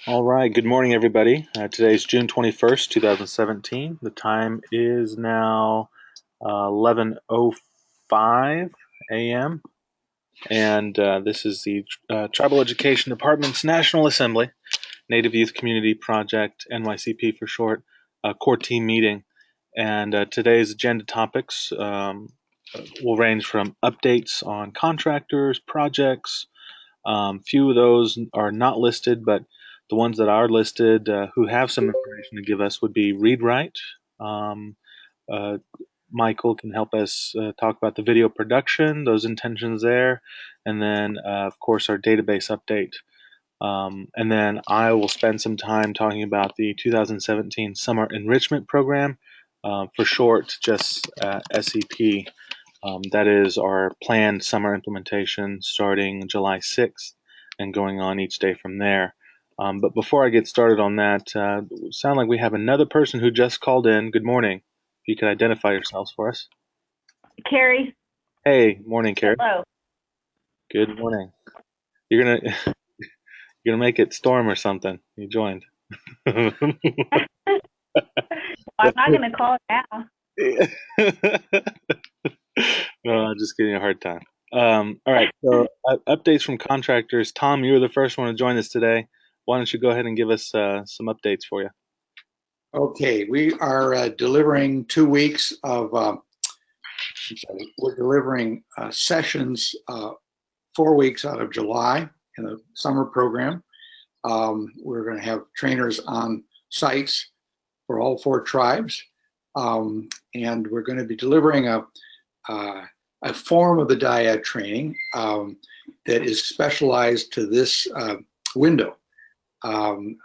All right, good morning, everybody. Today is June 21st, 2017. The time is now 11:05 a.m. And this is the Tribal Education Department's National Assembly, Native Youth Community Project, NYCP for short, core team meeting. And today's agenda topics will range from updates on contractors, projects. Few of those are not listed, but the ones that are listed who have some information to give us would be Read Write. Um, uh, Michael can help us talk about the video production, those intentions there, and then, of course, our database update. And then I will spend some time talking about the 2017 Summer Enrichment Program, for short, just SEP. That is our planned summer implementation starting July 6th and going on each day from there. But before I get started on that, sound like we have another person who just called in. Good morning. If you could identify yourselves for us. Carrie. Hey, morning, Carrie. Hello. Good morning. You're gonna you're gonna make it storm or something. You joined. I'm not going to call it now. No, I'm just giving you a hard time. All right, so updates from contractors. Tom, you were the first one to join us today. Why don't you go ahead and give us some updates for you? Okay, we are delivering 2 weeks of, we're delivering sessions 4 weeks out of July in the summer program. We're going to have trainers on sites for all 4 tribes. And we're going to be delivering a form of the dyad training that is specialized to this window.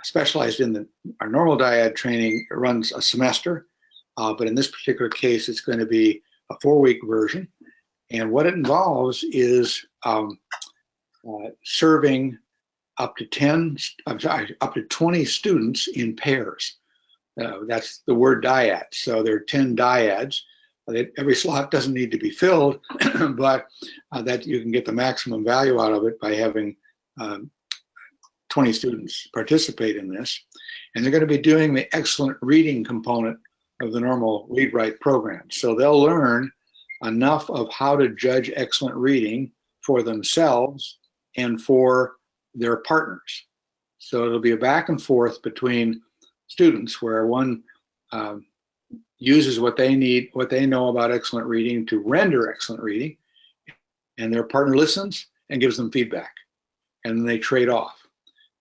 Specialized in our normal dyad training runs a semester, but in this particular case, it's going to be a 4-week version. And what it involves is serving up to 20 students in pairs. That's the word dyad. So there are 10 dyads. Every slot doesn't need to be filled, but that you can get the maximum value out of it by having 20 students participate in this. And they're going to be doing the excellent reading component of the normal Read Write program. So they'll learn enough of how to judge excellent reading for themselves and for their partners. So it'll be a back and forth between students where one uses what they need, what they know about excellent reading to render excellent reading, and their partner listens and gives them feedback, and then they trade off.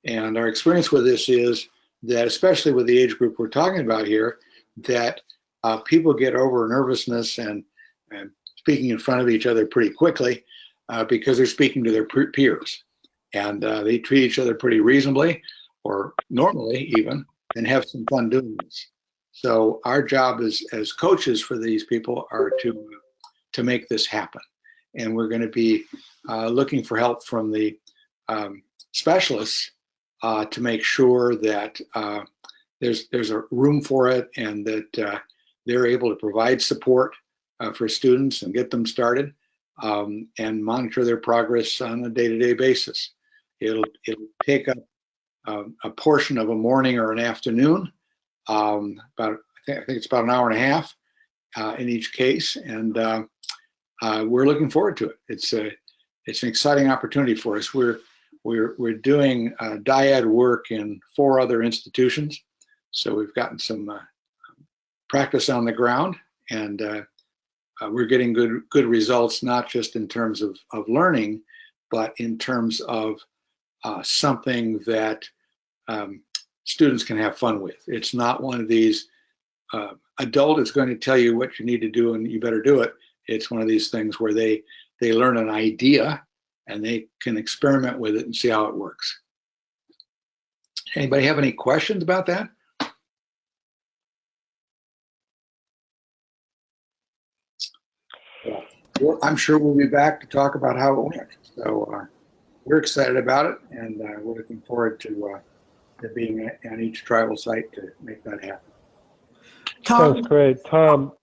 And our experience with this is that, especially with the age group we're talking about here, that people get over nervousness and speaking in front of each other pretty quickly because they're speaking to their peers. And they treat each other pretty reasonably, or normally even, and have some fun doing this. So our job as coaches for these people are to make this happen. And we're going to be looking for help from the specialists to make sure that there's a room for it, and that they're able to provide support for students and get them started, and monitor their progress on a day-to-day basis. It'll take up a portion of a morning or an afternoon, I think it's about an hour and a half in each case, and we're looking forward to it. It's an exciting opportunity for us. We're doing dyad work in 4 other institutions, so we've gotten some practice on the ground, and we're getting good results, not just in terms of learning, but in terms of something that students can have fun with. It's not one of these adult is going to tell you what you need to do and you better do it. It's one of these things where they learn an idea and they can experiment with it and see how it works. Anybody have any questions about that? Well, I'm sure we'll be back to talk about how it went. So we're excited about it, and we're looking forward to being on each tribal site to make that happen. Sounds great. Tom,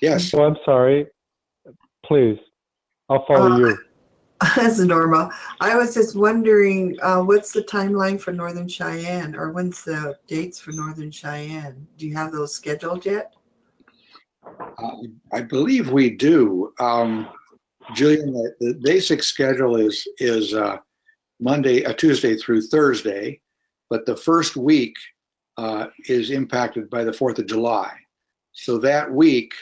Yes. oh, I'm sorry. Please, I'll follow you. That's Norma. I was just wondering, what's the timeline for Northern Cheyenne, or when's the dates for Northern Cheyenne? Do you have those scheduled yet? I believe we do. Julian, the basic schedule is Tuesday through Thursday, but the first week is impacted by the 4th of July. So that week,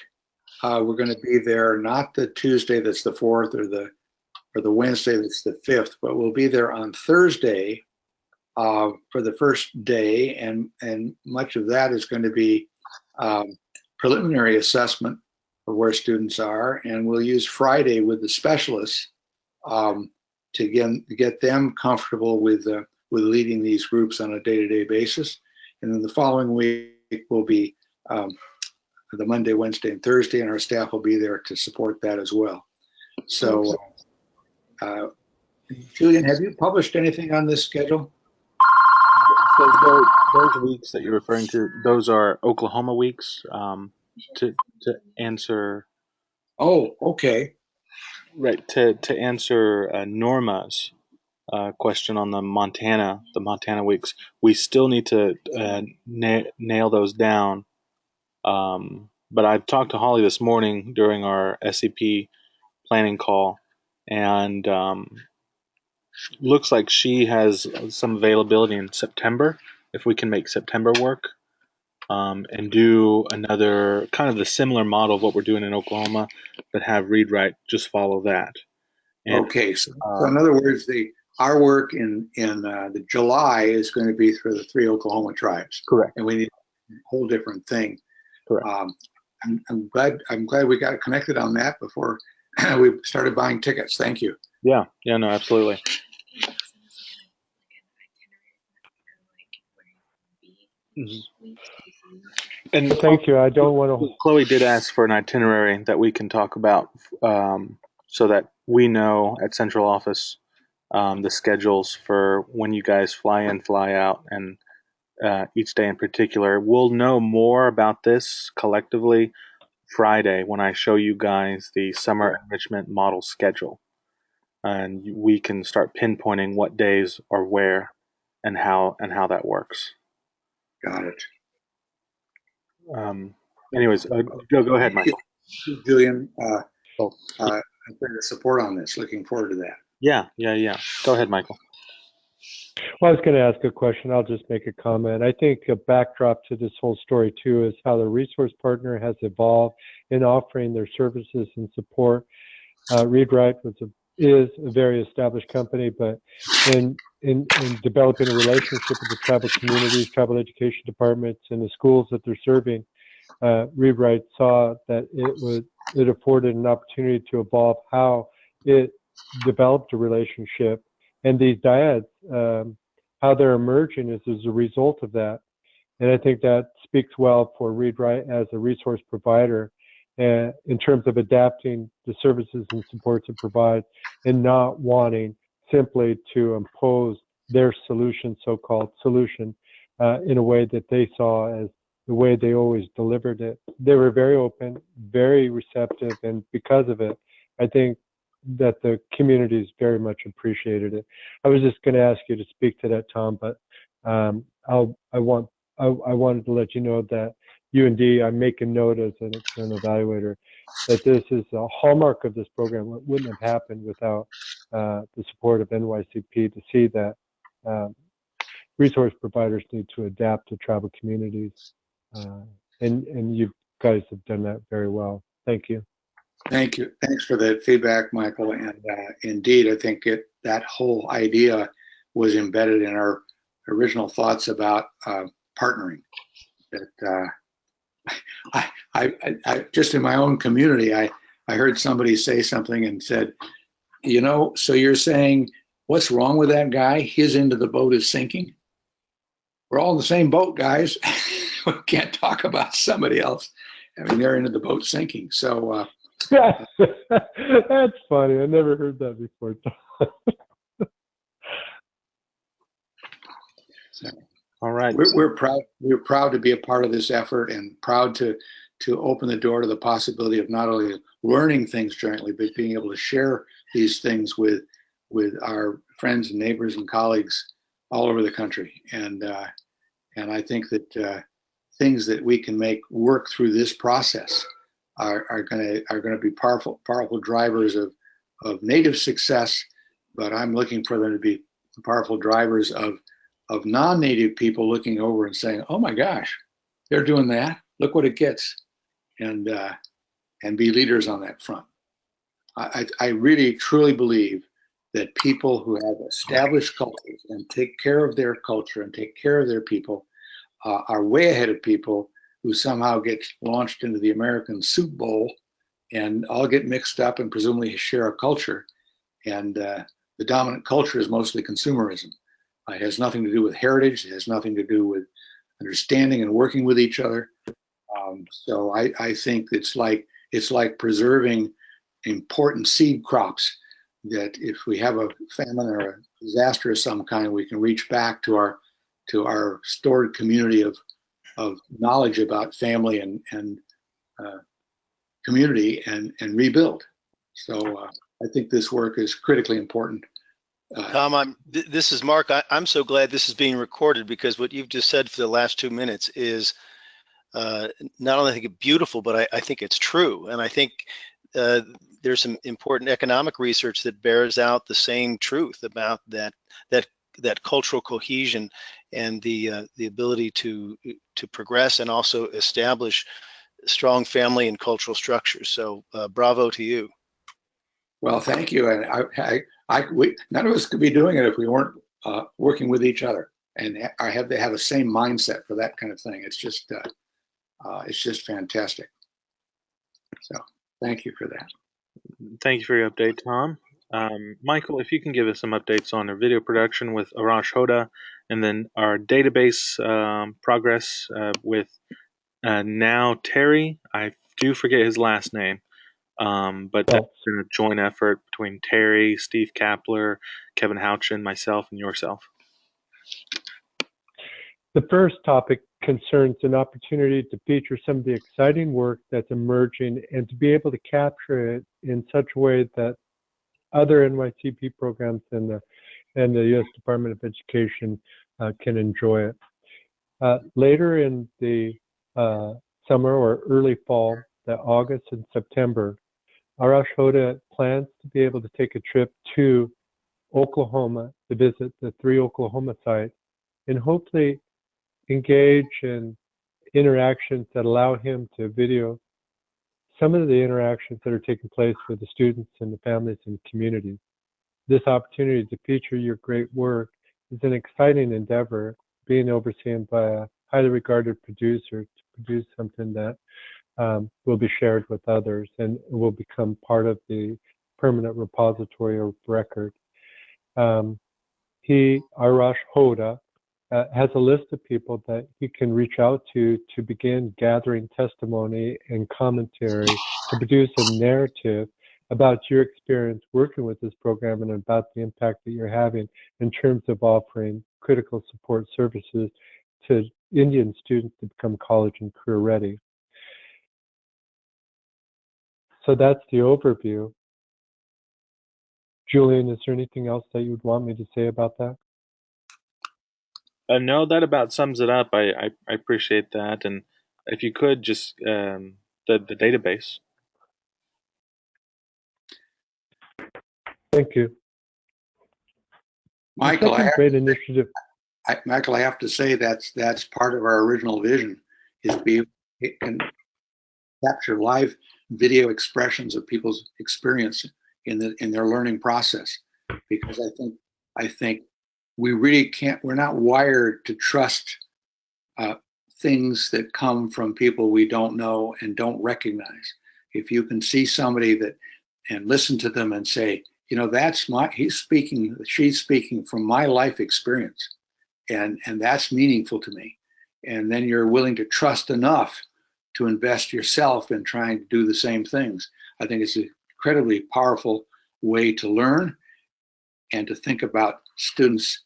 we're going to be there, not the Tuesday that's the 4th or the Wednesday that's the 5th, but we'll be there on Thursday for the first day, and much of that is going to be preliminary assessment of where students are, and we'll use Friday with the specialists to get them comfortable with leading these groups on a day-to-day basis. And then the following week will be the Monday, Wednesday, and Thursday, and our staff will be there to support that as well. So, Julian, have you published anything on this schedule? So those weeks that you're referring to, those are Oklahoma weeks. To answer. Oh, okay. Right. To answer Norma's question on the Montana weeks, we still need to nail those down. But I've talked to Holly this morning during our SCP planning call, and looks like she has some availability in September, if we can make September work, and do another kind of the similar model of what we're doing in Oklahoma, but have read write just follow that. And, okay, so in other words, our work in the July is going to be for the 3 Oklahoma tribes. Correct. And we need a whole different thing. Correct. I'm glad we got connected on that before we started buying tickets. Thank you. Yeah, no, absolutely. Mm-hmm. And thank you. I don't want to. Chloe did ask for an itinerary that we can talk about, so that we know at central office the schedules for when you guys fly in, fly out, and each day in particular. We'll know more about this collectively Friday when I show you guys the summer enrichment model schedule, and we can start pinpointing what days are where and how that works. Got it. Anyways, go ahead, Michael. Julian, for the support on this. Looking forward to that. Yeah. Go ahead, Michael. Well, I was going to ask a question. I'll just make a comment. I think a backdrop to this whole story, too, is how the resource partner has evolved in offering their services and support. ReadWrite is a very established company, but in developing a relationship with the tribal communities, tribal education departments, and the schools that they're serving, ReadWrite saw that it afforded an opportunity to evolve how it developed a relationship. And these dyads, how they're emerging is as a result of that. And I think that speaks well for ReadWrite as a resource provider in terms of adapting the services and supports it provides, and not wanting simply to impose their solution, so-called solution, in a way that they saw as the way they always delivered it. They were very open, very receptive, and because of it, I think that the communities very much appreciated it. I was just going to ask you to speak to that, Tom, but I wanted to let you know that UND, I'm making note as an external evaluator that this is a hallmark of this program. It wouldn't have happened without the support of NYCP, to see that resource providers need to adapt to tribal communities. And you guys have done that very well. Thank you. Thank you. Thanks for the feedback, Michael. And indeed, I think that whole idea was embedded in our original thoughts about partnering. That I just in my own community, I heard somebody say something and said, so you're saying, what's wrong with that guy? His end of the boat is sinking. We're all in the same boat, guys. We can't talk about somebody else. I mean, their end of the boat sinking. So that's funny. I never heard that before. So, all right. We're proud. We're proud to be a part of this effort, and proud to open the door to the possibility of not only learning things jointly, but being able to share these things with our friends and neighbors and colleagues all over the country. And I think that things that we can make work through this process are going to be powerful drivers of native success. But I'm looking for them to be powerful drivers of non-native people looking over and saying, "Oh my gosh, they're doing that. Look what it gets," and be leaders on that front. I really truly believe that people who have established cultures and take care of their culture and take care of their people are way ahead of people who somehow get launched into the American soup bowl and all get mixed up and presumably share a culture. And the dominant culture is mostly consumerism. It has nothing to do with heritage. It has nothing to do with understanding and working with each other. So I think it's like preserving important seed crops, that if we have a famine or a disaster of some kind, we can reach back to our stored community of knowledge about family and community and rebuild. So I think this work is critically important. Tom, this is Mark. I'm so glad this is being recorded, because what you've just said for the last 2 minutes is not only I think it's beautiful, but I think it's true. And I think there's some important economic research that bears out the same truth about that cultural cohesion and the ability to progress and also establish strong family and cultural structures. So bravo to you. Well, thank you. And none of us could be doing it if we weren't working with each other, and I have to have the same mindset for that kind of thing. It's just fantastic. So thank you for that. Thank you for your update, Tom. Michael, if you can give us some updates on our video production with Arash Hoda, and then our database progress with now Terry. I do forget his last name, but that's been a joint effort between Terry, Steve Kapler, Kevin Houchin, myself, and yourself. The first topic concerns an opportunity to feature some of the exciting work that's emerging and to be able to capture it in such a way that other NYCP programs and the U.S. Department of Education can enjoy it. Later in the summer or early fall, that August and September, Arash Hoda plans to be able to take a trip to Oklahoma to visit the 3 Oklahoma sites and hopefully engage in interactions that allow him to video some of the interactions that are taking place with the students and the families and communities. This opportunity to feature your great work is an exciting endeavor, being overseen by a highly regarded producer to produce something that will be shared with others and will become part of the permanent repository of record. Arash Hoda, has a list of people that he can reach out to begin gathering testimony and commentary to produce a narrative about your experience working with this program and about the impact that you're having in terms of offering critical support services to Indian students to become college and career ready. So that's the overview. Julian, is there anything else that you would want me to say about that? No, that about sums it up. I appreciate that. And if you could just the database. Thank you. Michael, great initiative. Michael, I have to say that's part of our original vision, is it can capture live video expressions of people's experience in their learning process, because I think we really can't. We're not wired to trust things that come from people we don't know and don't recognize. If you can see somebody and listen to them and say, she's speaking from my life experience, and that's meaningful to me, and then you're willing to trust enough to invest yourself in trying to do the same things. I think it's an incredibly powerful way to learn and to think about students'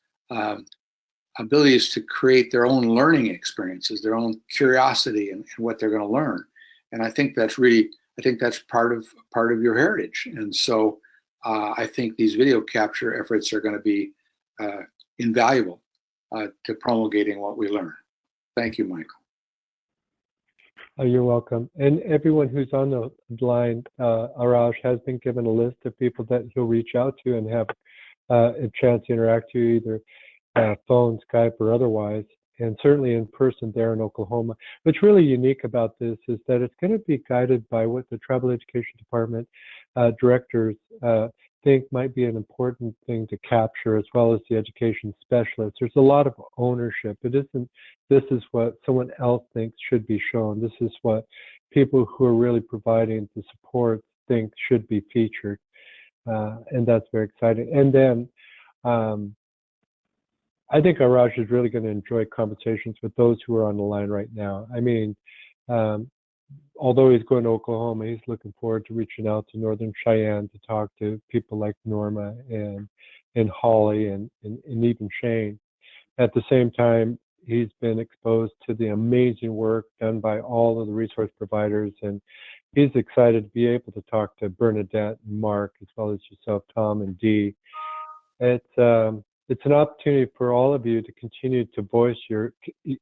abilities to create their own learning experiences, their own curiosity and what they're going to learn. And I think that's part of your heritage. And so I think these video capture efforts are going to be invaluable to promulgating what we learn. Thank you, Michael. Oh, you're welcome. And everyone who's on the line, Arash has been given a list of people that he'll reach out to and have a chance to interact to, either phone, Skype, or otherwise, and certainly in person there in Oklahoma. What's really unique about this is that it's going to be guided by what the Tribal Education Department directors think might be an important thing to capture, as well as the education specialists. There's a lot of ownership. It isn't, this is what someone else thinks should be shown. This is what people who are really providing the support think should be featured. And that's very exciting. And then I think Arash is really going to enjoy conversations with those who are on the line right now. I mean, although he's going to Oklahoma, he's looking forward to reaching out to Northern Cheyenne to talk to people like Norma and Holly and even Shane. At the same time, he's been exposed to the amazing work done by all of the resource providers, and he's excited to be able to talk to Bernadette and Mark, as well as yourself, Tom and Dee. It's an opportunity for all of you to continue to voice your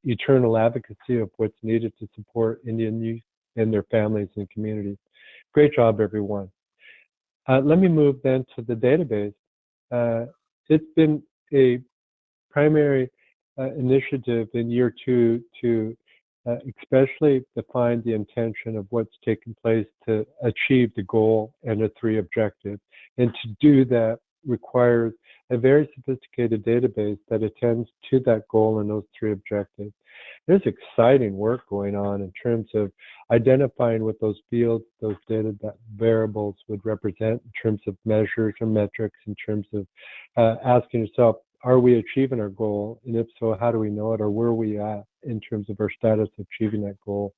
eternal advocacy of what's needed to support Indian youth and their families and communities. Great job, everyone. Let me move then to the database. It's been a primary initiative in year 2 to especially define the intention of what's taken place to achieve the goal and the 3 objectives. And to do that requires a very sophisticated database that attends to that goal and those 3 objectives. There's exciting work going on in terms of identifying what those fields, those data variables would represent in terms of measures or metrics, in terms of asking yourself, are we achieving our goal? And if so, how do we know it? Or where are we at in terms of our status of achieving that goal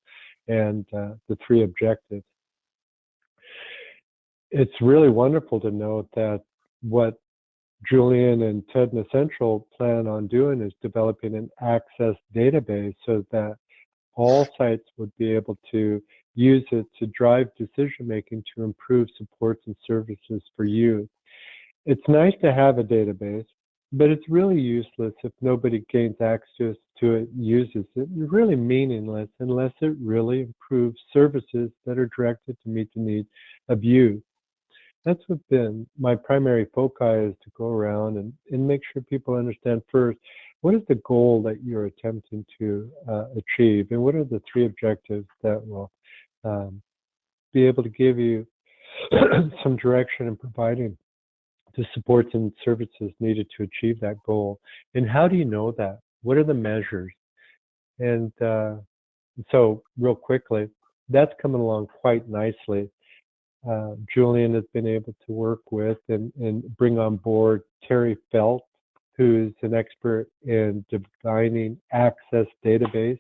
and the 3 objectives? It's really wonderful to note that what Julian and TEDNA Central plan on doing is developing an access database so that all sites would be able to use it to drive decision-making to improve supports and services for youth. It's nice to have a database, but it's really useless if nobody gains access to it and uses it. It's really meaningless unless it really improves services that are directed to meet the needs of youth. That's what's been my primary foci, is to go around and make sure people understand first, what is the goal that you're attempting to achieve, and what are the 3 objectives that will be able to give you some direction in providing the supports and services needed to achieve that goal. And how do you know that? What are the measures? And so real quickly, that's coming along quite nicely. Julian has been able to work with and bring on board Terry Felt, who's an expert in defining access database.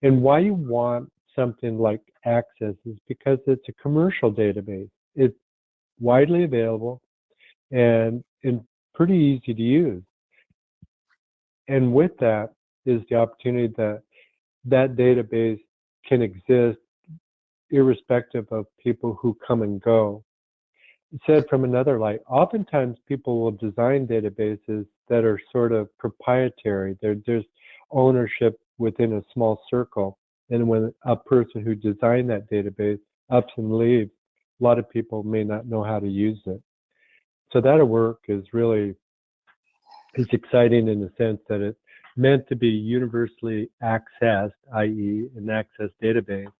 And why you want something like access is because it's a commercial database. It's widely available and pretty easy to use. And with that is the opportunity that that database can exist irrespective of people who come and go. Said from another light, oftentimes people will design databases that are sort of proprietary. There's ownership within a small circle. And when a person who designed that database ups and leaves, a lot of people may not know how to use it. So that work is really exciting in the sense that it's meant to be universally accessed, i.e. an access database,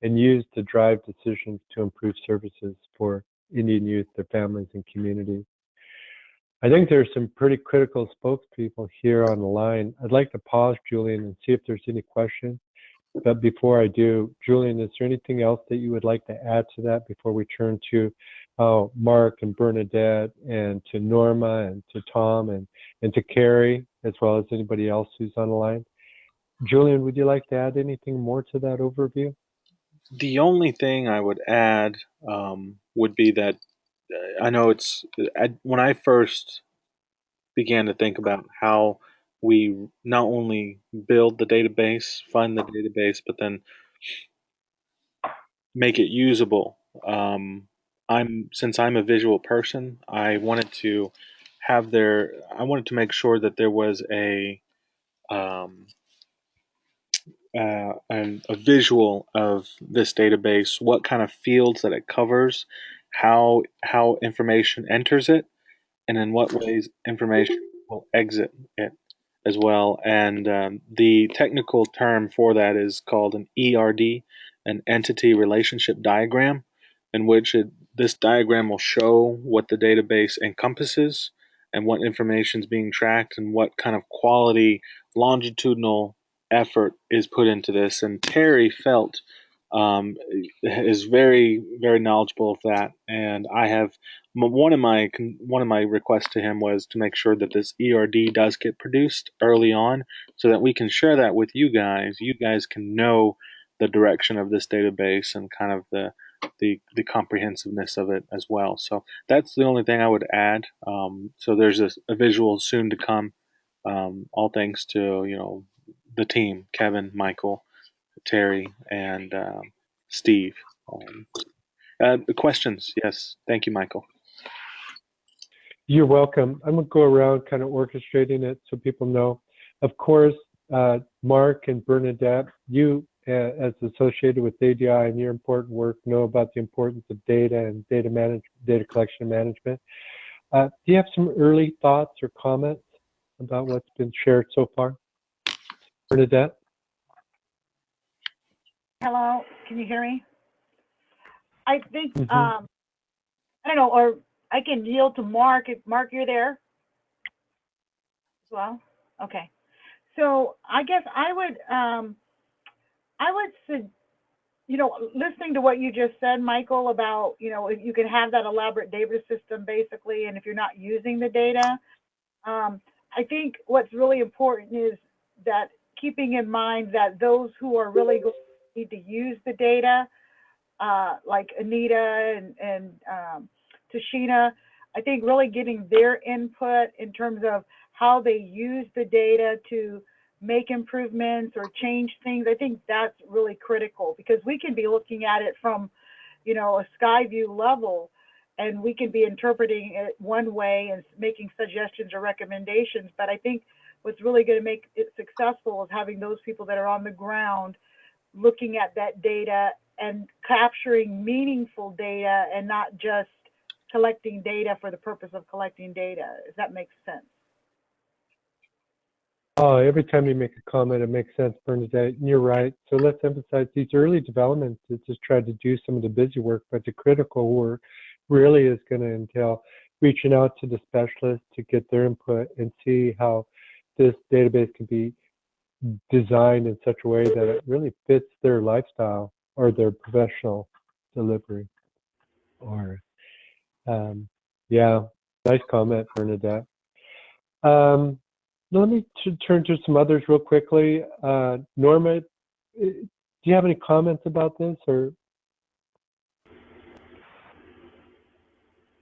and used to drive decisions to improve services for Indian youth, their families, and communities. I think there's some pretty critical spokespeople here on the line. I'd like to pause, Julian, and see if there's any questions. But before I do, Julian, is there anything else that you would like to add to that before we turn to Mark and Bernadette and to Norma and to Tom and to Carrie, as well as anybody else who's on the line? Julian, would you like to add anything more to that overview? The only thing I would add would be that I know when I first began to think about how we not only build the database, fund the database, but then make it usable. since I'm a visual person, I wanted to make sure that there was um, a visual of this database, what kind of fields that it covers, how information enters it, and in what ways information will exit it as well. And the technical term for that is called an ERD, an entity relationship diagram, in which this diagram will show what the database encompasses and what information is being tracked and what kind of quality longitudinal effort is put into this. And Terry Felt is very, very knowledgeable of that. And I have one of my requests to him was to make sure that this ERD does get produced early on, so that we can share that with you guys. You guys can know the direction of this database and kind of the comprehensiveness of it as well. So that's the only thing I would add. So there's a visual soon to come. All thanks to the team, Kevin, Michael, Terry, and Steve. Questions? Yes. Thank you, Michael. You're welcome. I'm going to go around kind of orchestrating it so people know. Of course, Mark and Bernadette, you as associated with ADI and your important work know about the importance of data and data collection and management. Do you have some early thoughts or comments about what's been shared so far? Bernadette? Hello, can you hear me? I think, I don't know, or I can yield to Mark. If Mark, you're there as well? Okay. So I guess I would listening to what you just said, Michael, about, if you can have that elaborate data system basically, and if you're not using the data, I think what's really important is that keeping in mind that those who are really going to need to use the data, like Anita and Tashina, I think really getting their input in terms of how they use the data to make improvements or change things. I think that's really critical, because we can be looking at it from, a sky view level, and we can be interpreting it one way and making suggestions or recommendations. But I think what's really going to make it successful is having those people that are on the ground looking at that data and capturing meaningful data, and not just collecting data for the purpose of collecting data, if that makes sense. Oh, every time you make a comment, it makes sense, Bernadette. And you're right. So let's emphasize these early developments. It's just try to do some of the busy work, but the critical work really is going to entail reaching out to the specialists to get their input and see how this database can be designed in such a way that it really fits their lifestyle or their professional delivery. Or, yeah, nice comment, Bernadette. Let me turn to some others real quickly. Norma, do you have any comments about this, or?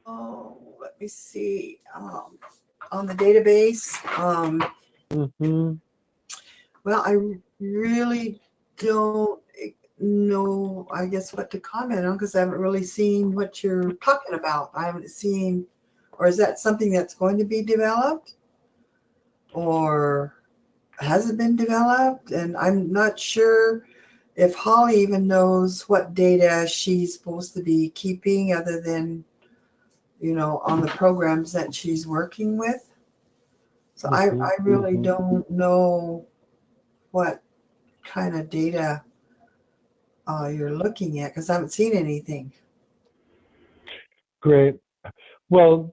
Oh, let me see. On the database, well, I really don't know, I guess, what to comment on, because I haven't really seen what you're talking about. I haven't seen, or is that something that's going to be developed? Or has it been developed? And I'm not sure if Holly even knows what data she's supposed to be keeping, other than, on the programs that she's working with. So I really don't know what kind of data you're looking at, because I haven't seen anything. Great. Well,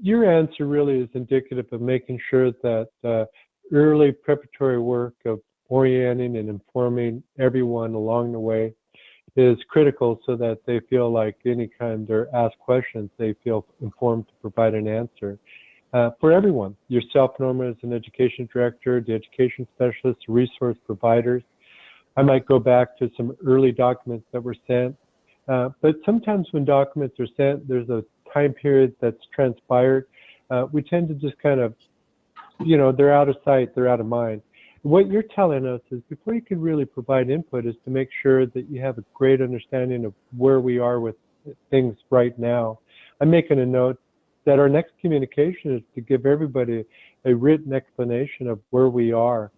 your answer really is indicative of making sure that early preparatory work of orienting and informing everyone along the way is critical, so that they feel like anytime they're asked questions, they feel informed to provide an answer. For everyone, yourself, Norma, as an education director, the education specialists, resource providers. I might go back to some early documents that were sent, but sometimes when documents are sent, there's a time period that's transpired. We tend to just kind of, they're out of sight, they're out of mind. What you're telling us is, before you can really provide input, is to make sure that you have a great understanding of where we are with things right now. I'm making a note that our next communication is to give everybody a written explanation of where we are.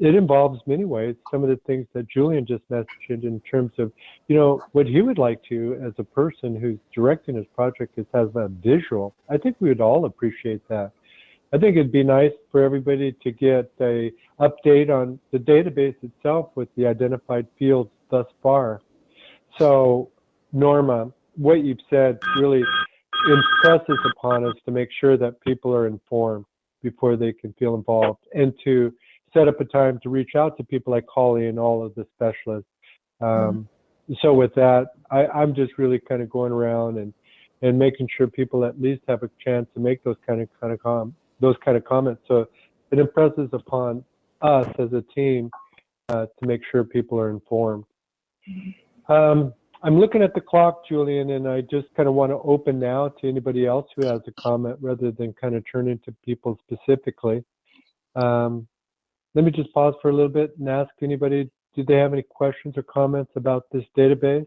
It involves many ways, some of the things that Julian just mentioned in terms of, what he would like to, as a person who's directing his project, is have a visual. I think we would all appreciate that. I think it'd be nice for everybody to get a update on the database itself with the identified fields thus far. So, Norma, what you've said really impresses upon us to make sure that people are informed before they can feel involved, and to set up a time to reach out to people like Holly and all of the specialists. So with that, I'm just really kind of going around and making sure people at least have a chance to make those kind of comments. So it impresses upon us as a team to make sure people are informed. I'm looking at the clock, Julian, and I just kind of want to open now to anybody else who has a comment rather than kind of turn into people specifically. Let me just pause for a little bit and ask anybody, do they have any questions or comments about this database?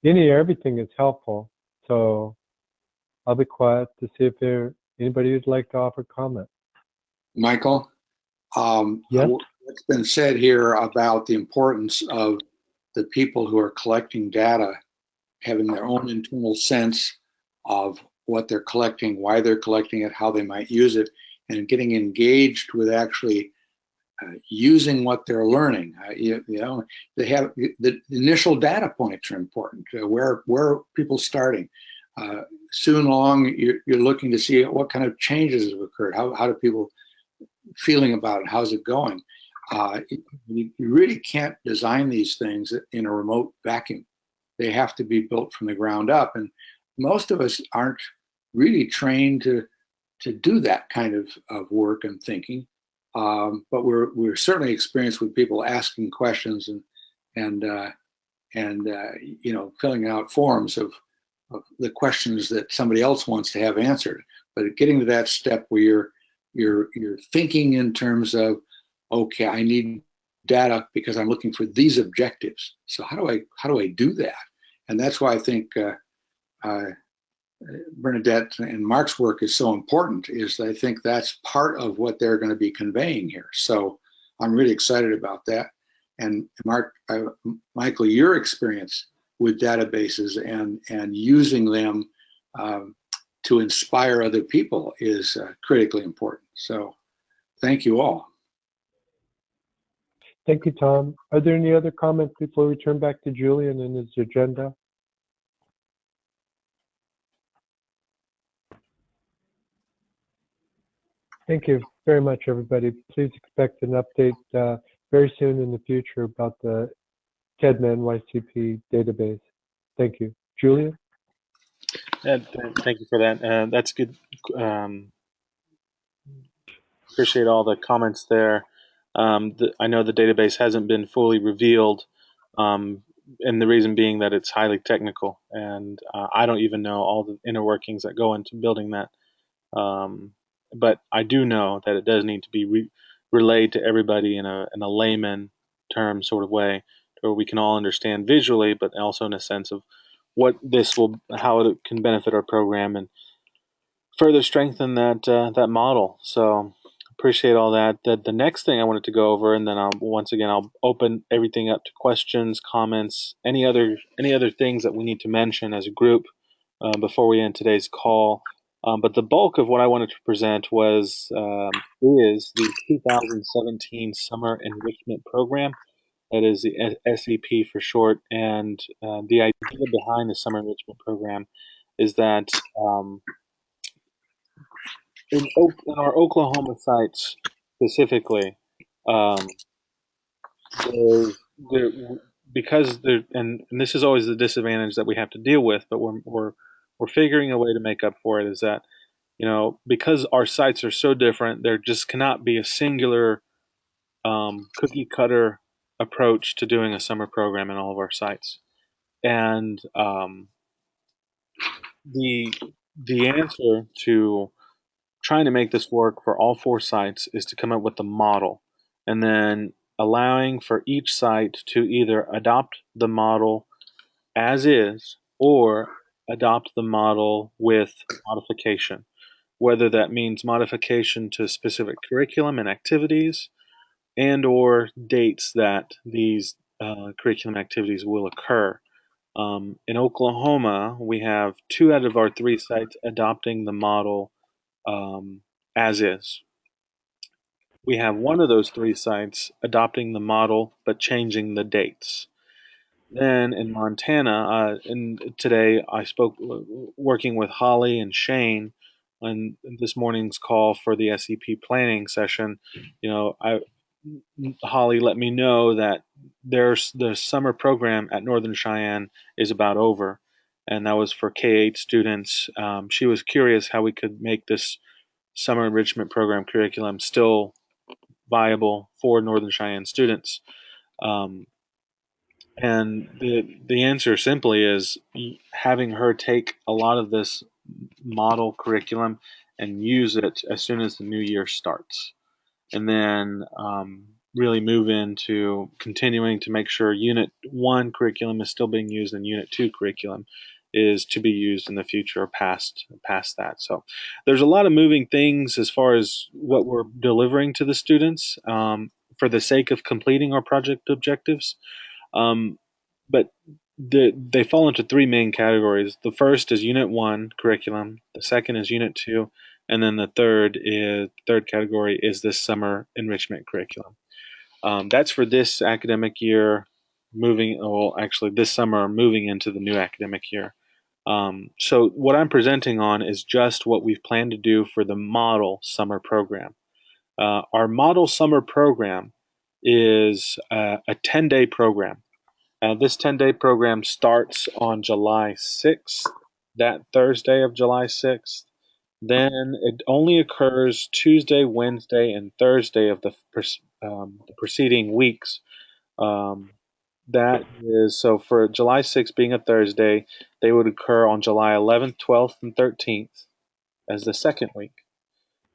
Everything is helpful, so I'll be quiet to see if anybody would like to offer comment. Michael, Yes? what's been said here about the importance of the people who are collecting data having their own internal sense of what they're collecting, why they're collecting it, how they might use it, and getting engaged with actually using what they're learning. They have the initial data points are important. Where are people starting? Soon along, you're looking to see what kind of changes have occurred. How do people feeling about it? How's it going? You really can't design these things in a remote vacuum. They have to be built from the ground up, and most of us aren't really trained to do that kind of work and thinking. But we're certainly experienced with people asking questions and filling out forms of the questions that somebody else wants to have answered. But getting to that step where you're thinking in terms of, okay, I need data because I'm looking for these objectives. So how do I do that? And that's why I think Bernadette and Mark's work is so important, is I think that's part of what they're going to be conveying here. So I'm really excited about that. And Mark, Michael, your experience with databases and using them to inspire other people is critically important. So thank you all. Thank you, Tom. Are there any other comments before we turn back to Julian and his agenda? Thank you very much, everybody. Please expect an update very soon in the future about the TEDNA NYCP database. Thank you. Julian? Thank you for that. That's good. Appreciate all the comments there. I know the database hasn't been fully revealed, and the reason being that it's highly technical, and I don't even know all the inner workings that go into building that. But I do know that it does need to be relayed to everybody in a layman term sort of way, where we can all understand visually, but also in a sense of how it can benefit our program and further strengthen that model. So appreciate all that. The next thing I wanted to go over, and then I'll open everything up to questions, comments, any other things that we need to mention as a group before we end today's call. But the bulk of what I wanted to present is the 2017 Summer Enrichment Program. That is the SEP for short. And the idea behind the Summer Enrichment Program is that in our Oklahoma sites specifically, because and this is always the disadvantage that we have to deal with, but we're figuring a way to make up for it, is that because our sites are so different, there just cannot be a singular cookie cutter approach to doing a summer program in all of our sites. And the answer to trying to make this work for all 4 sites is to come up with a model, and then allowing for each site to either adopt the model as is, or adopt the model with modification, whether that means modification to specific curriculum and activities and or dates that these curriculum activities will occur. In Oklahoma, we have 2 out of our 3 sites adopting the model as is. We have one of those 3 sites adopting the model but changing the dates. Then in Montana, and today I spoke working with Holly and Shane on this morning's call for the SEP planning session. Holly let me know that the summer program at Northern Cheyenne is about over, and that was for K-8 students. She was curious how we could make this summer enrichment program curriculum still viable for Northern Cheyenne students. Um, and the answer simply is having her take a lot of this model curriculum and use it as soon as the new year starts. And then really move into continuing to make sure Unit 1 curriculum is still being used and Unit 2 curriculum is to be used in the future past that. So there's a lot of moving things as far as what we're delivering to the students for the sake of completing our project objectives. But they fall into 3 main categories. The first is Unit 1 curriculum, the second is Unit 2, and then the third category is this summer enrichment curriculum. That's for this academic year, this summer, moving into the new academic year. So what I'm presenting on is just what we've planned to do for the model summer program. Our model summer program is a 10-day program. This 10-day program starts on July 6th, that Thursday of July 6th. Then it only occurs Tuesday, Wednesday, and Thursday of the preceding weeks. That is, so for July 6th being a Thursday, they would occur on July 11th, 12th, and 13th as the second week,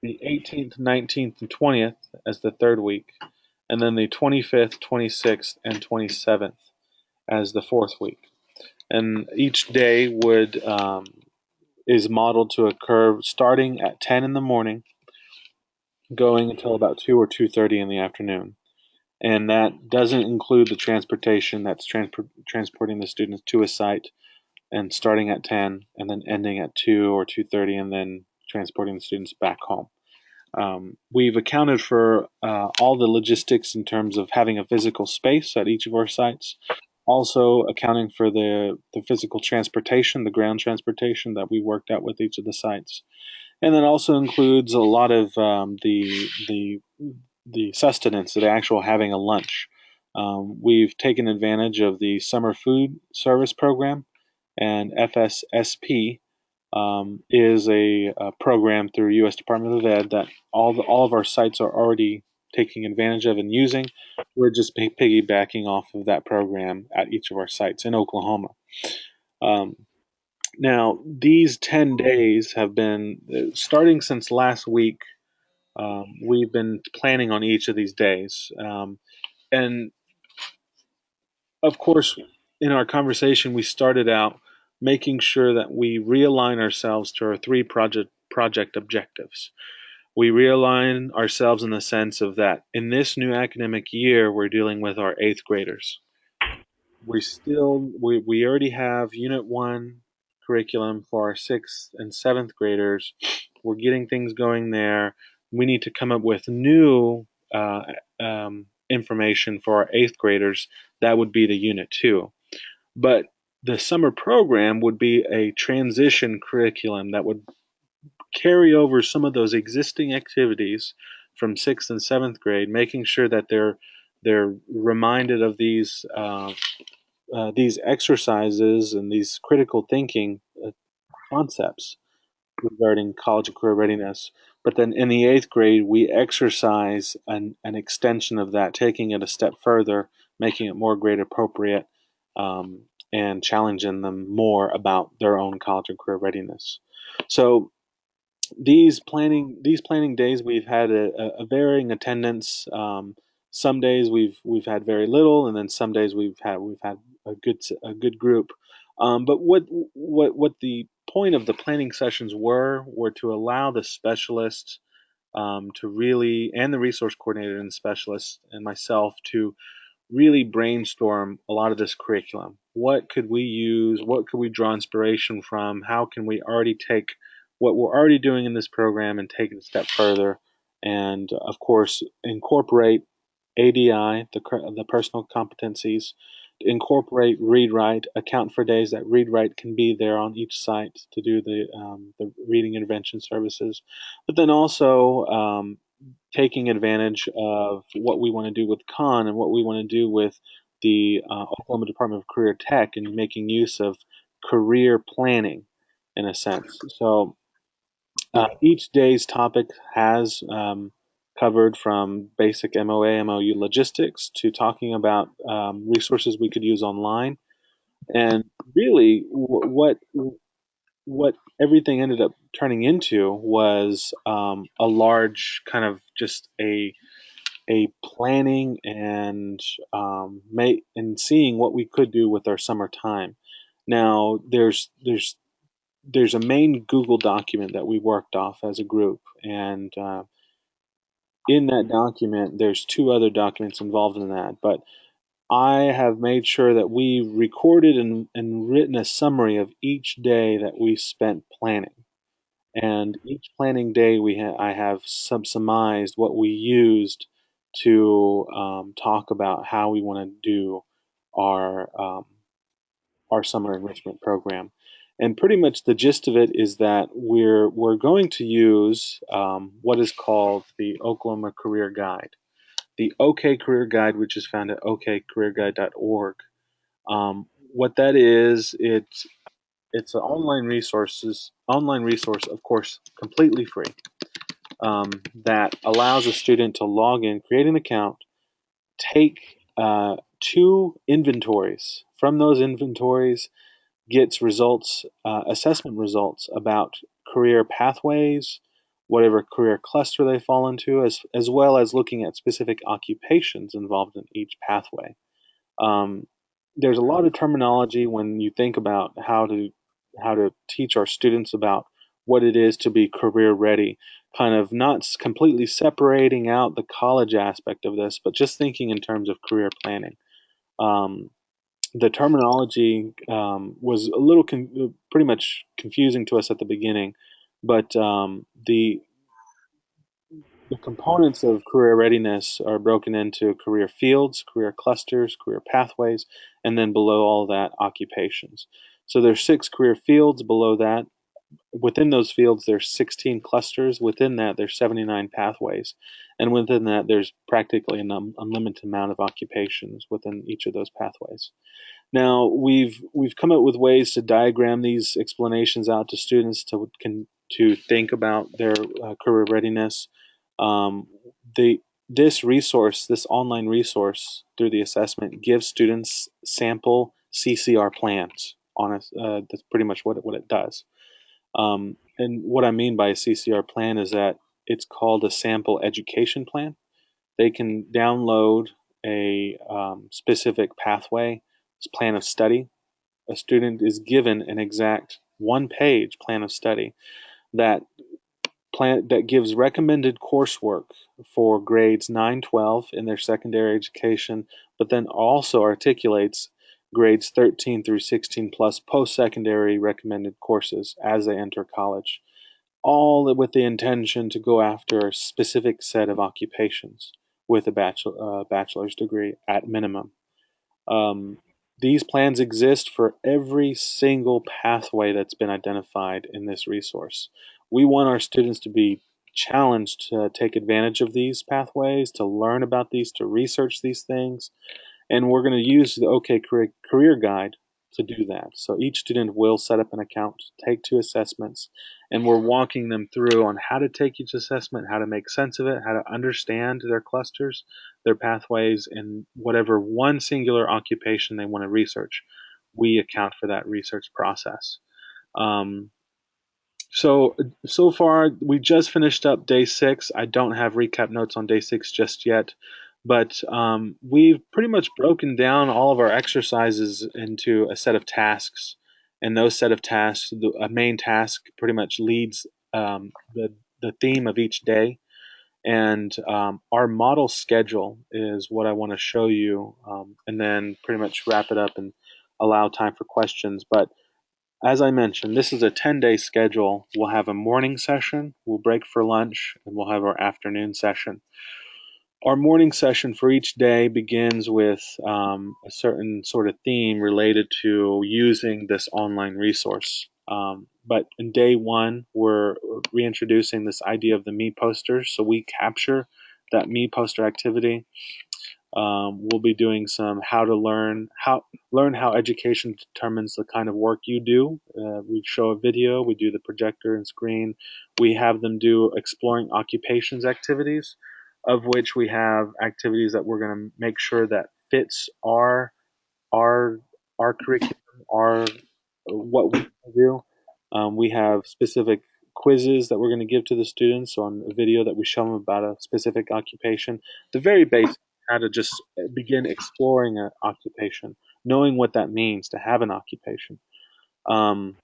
the 18th, 19th, and 20th as the third week, and then the 25th, 26th, and 27th as the fourth week. And each day is modeled to occur starting at 10 in the morning, going until about 2 or 2:30 in the afternoon. And that doesn't include the transportation that's transporting the students to a site and starting at 10 and then ending at 2 or 2:30 and then transporting the students back home. We've accounted for all the logistics in terms of having a physical space at each of our sites, also accounting for the physical transportation, the ground transportation that we worked out with each of the sites. And then also includes a lot of the sustenance, the actual having a lunch. We've taken advantage of the summer food service program, and FSSP is a program through U.S. Department of Ed that all of our sites are already taking advantage of and using. We're just piggybacking off of that program at each of our sites in Oklahoma. Now, these 10 days have been starting since last week. We've been planning on each of these days. And of course, in our conversation, we started out making sure that we realign ourselves to our 3 project objectives. We realign ourselves in the sense of that in this new academic year, we're dealing with our 8th graders. We already have Unit 1 curriculum for our 6th and 7th graders. We're getting things going there. We need to come up with new information for our 8th graders. That would be the Unit 2. But the summer program would be a transition curriculum that would carry over some of those existing activities from 6th and 7th grade, making sure that they're reminded of these exercises and these critical thinking concepts regarding college and career readiness. But then in the 8th grade, we exercise an extension of that, taking it a step further, making it more grade appropriate, and challenging them more about their own college and career readiness. So these planning days, we've had a varying attendance. Some days we've had very little, and then some days we've had a good group. But what the point of the planning sessions were to allow the specialists to really, and the resource coordinator and specialists and myself to really brainstorm a lot of this curriculum. What could we use? What could we draw inspiration from? How can we already take what we're already doing in this program and take it a step further? And of course, incorporate ADI, the personal competencies, incorporate read write, account for days that read write can be there on each site to do the reading intervention services, but then also taking advantage of what we want to do with Khan and what we want to do with the Oklahoma Department of Career Tech and making use of career planning in a sense. So each day's topic has covered from basic MOA, MOU logistics to talking about resources we could use online. And really, what everything ended up turning into was a large kind of just a planning and and seeing what we could do with our summer time. Now, there's a main Google document that we worked off as a group, and in that document, there's two other documents involved in that, but I have made sure that we recorded and written a summary of each day that we spent planning. And each planning day, I have surmised what we used to talk about how we want to do our our summer enrichment program. And pretty much the gist of it is that we're going to use what is called the Oklahoma Career Guide, the OK Career Guide, which is found at okcareerguide.org. What that is, it's an online resource, of course, completely free, that allows a student to log in, create an account, take two inventories. From those inventories, gets results, assessment results about career pathways, whatever career cluster they fall into, as well as looking at specific occupations involved in each pathway. Um, there's a lot of terminology when you think about how to teach our students about what it is to be career ready, kind of not completely separating out the college aspect of this, but just thinking in terms of career planning. Um, the terminology was a little pretty much confusing to us at the beginning, but the components of career readiness are broken into career fields, career clusters, career pathways, and then below all that, occupations. So there's 6 career fields. Below that, within those fields, there's 16 clusters. Within that, there's 79 pathways. And within that, there's practically an unlimited amount of occupations within each of those pathways. Now, we've come up with ways to diagram these explanations out to students to think about their career readiness. Um, the this online resource through the assessment gives students sample CCR plans on it. That's pretty much what it does. And what I mean by a CCR plan is that it's called a sample education plan. They can download a specific pathway plan of study. A student is given an exact one-page plan of study that that gives recommended coursework for grades 9, 12 in their secondary education, but then also articulates grades 13 through 16 plus post-secondary recommended courses as they enter college, all with the intention to go after a specific set of occupations with a bachelor's degree at minimum. Um, these plans exist for every single pathway that's been identified in this resource. We want our students to be challenged to take advantage of these pathways, to learn about these, to research these things, and we're going to use the OK Career Guide to do that. So each student will set up an account, take 2 assessments, and we're walking them through on how to take each assessment, how to make sense of it, how to understand their clusters, their pathways, and whatever one singular occupation they want to research. We account for that research process. Um, so far, we just finished up day 6. I don't have recap notes on day 6 just yet, but we've pretty much broken down all of our exercises into a set of tasks. And those set of tasks, a main task pretty much leads the theme of each day. And our model schedule is what I want to show you, and then pretty much wrap it up and allow time for questions. But as I mentioned, this is a 10-day schedule. We'll have a morning session, we'll break for lunch, and we'll have our afternoon session. Our morning session for each day begins with a certain sort of theme related to using this online resource. But in day one, we're reintroducing this idea of the me posters. So we capture that me poster activity. We'll be doing some how to learn how education determines the kind of work you do. We show a video, we do the projector and screen. We have them do exploring occupations activities, of which we have activities that we're going to make sure that fits our our curriculum, our what we do. We have specific quizzes that we're going to give to the students on a video that we show them about a specific occupation. The very basic, how to just begin exploring an occupation, knowing what that means to have an occupation. Um,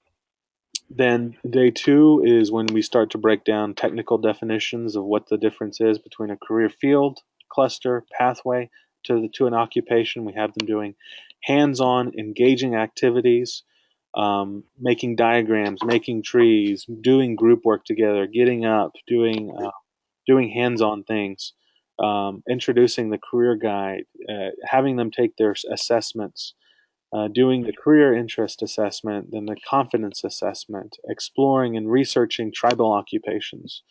then day two is when we start to break down technical definitions of what the difference is between a career field, cluster, pathway to an occupation. We have them doing hands-on, engaging activities, making diagrams, making trees, doing group work together, getting up, doing hands-on things, introducing the career guide, having them take their assessments, doing the career interest assessment, then the confidence assessment, exploring and researching tribal occupations,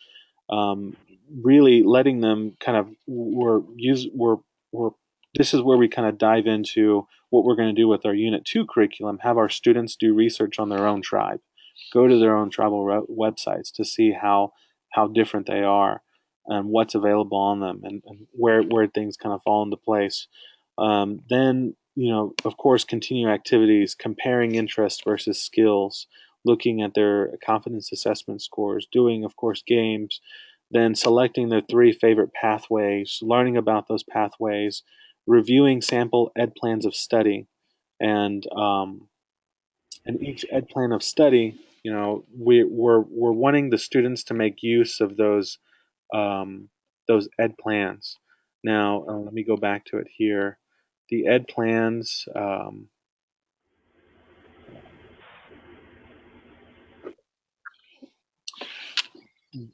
um, really letting them kind of we're this is where we kind of dive into what we're going to do with our Unit 2 curriculum, have our students do research on their own tribe, go to their own tribal websites to see how different they are and what's available on them, and where things kind of fall into place. Then, of course, continue activities, comparing interest versus skills, looking at their confidence assessment scores, doing, of course, games, then selecting their three favorite pathways, learning about those pathways, reviewing sample ed plans of study, and each ed plan of study, we're wanting the students to make use of those ed plans. Now, let me go back to it here. The ed plans.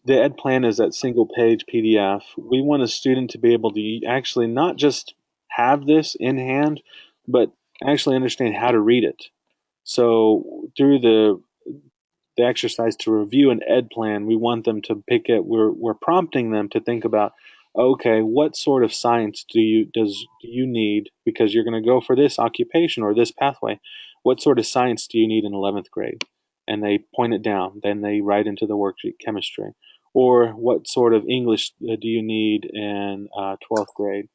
The ed plan is that single page PDF. We want a student to be able to actually not just have this in hand, but actually understand how to read it. So through the exercise to review an ed plan, we want them to pick it. We're prompting them to think about, okay, what sort of science do you need, because you're going to go for this occupation or this pathway. What sort of science do you need in 11th grade? And they point it down. Then they write into the worksheet chemistry. Or what sort of English do you need in 12th grade?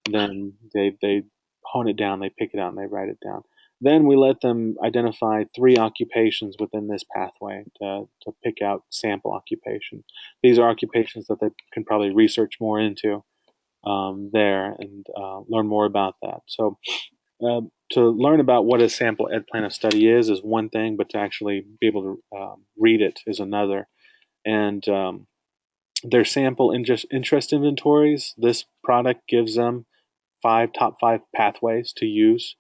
Then they hone it down. They pick it out and they write it down. Then we let them identify three occupations within this pathway to pick out sample occupation. These are occupations that they can probably research more into there and learn more about that. So to learn about what a sample ed plan of study is one thing, but to actually be able to read it is another. And their sample interest inventories, this product gives them top five pathways to use.